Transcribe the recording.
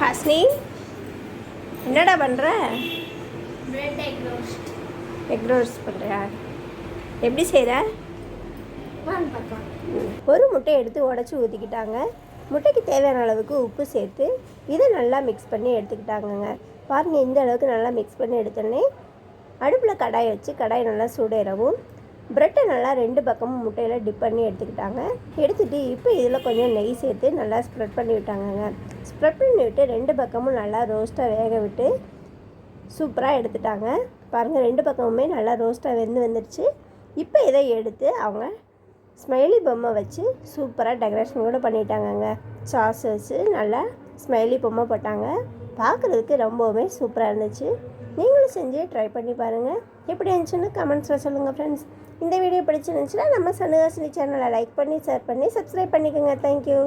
ஹாஸ்னி, என்னடா பண்ணுற? Bread egg roast. Egg roast பண்ணுறியா? எப்படி செய்கிற? பார்க்கலாம். ஒரு முட்டையை எடுத்து உடச்சி ஊற்றிக்கிட்டாங்க. முட்டைக்கு தேவையான அளவுக்கு உப்பு சேர்த்து இதை நல்லா மிக்ஸ் பண்ணி எடுத்துக்கிட்டாங்கங்க. பாருங்கள், இந்த அளவுக்கு நல்லா மிக்ஸ் பண்ணி எடுத்தோடனே அடுப்பில் கடாயை வச்சு கடாய் நல்லா சூடேறவும் ப்ரெட்டை நல்லா 2 பக்கமும் முட்டையில் டிப் பண்ணி எடுத்துக்கிட்டாங்க. எடுத்துகிட்டு இப்போ இதில் கொஞ்சம் நெய் சேர்த்து நல்லா ஸ்ப்ரெட் பண்ணி விட்டாங்கங்க. ஸ்ப்ரெட் பண்ணி விட்டு 2 பக்கமும் நல்லா ரோஸ்ட்டாக வேக விட்டு சூப்பராக எடுத்துட்டாங்க. பாருங்கள், 2 பக்கமுமே நல்லா ரோஸ்ட்டாக வந்துடுச்சு. இப்போ இதை எடுத்து அவங்க ஸ்மைலி பொம்மை வச்சு சூப்பராக டெக்கரேஷன் கூட பண்ணிட்டாங்கங்க. சாஸ் வச்சு நல்லா ஸ்மைலி பொம்மை போட்டாங்க. பார்க்குறதுக்கு ரொம்பவுமே சூப்பராக இருந்துச்சு. நீங்களும் செஞ்சு ட்ரை பண்ணி பாருங்கள். எப்படி இருந்துச்சுன்னு கமெண்ட்ஸில் சொல்லுங்கள் ஃப்ரெண்ட்ஸ். இந்த வீடியோ பிடிச்சிருந்துச்சுன்னா நம்ம சனுஹாசினி சேனலை லைக் பண்ணி ஷேர் பண்ணி சப்ஸ்கிரைப் பண்ணிக்கோங்க. தேங்க்யூ.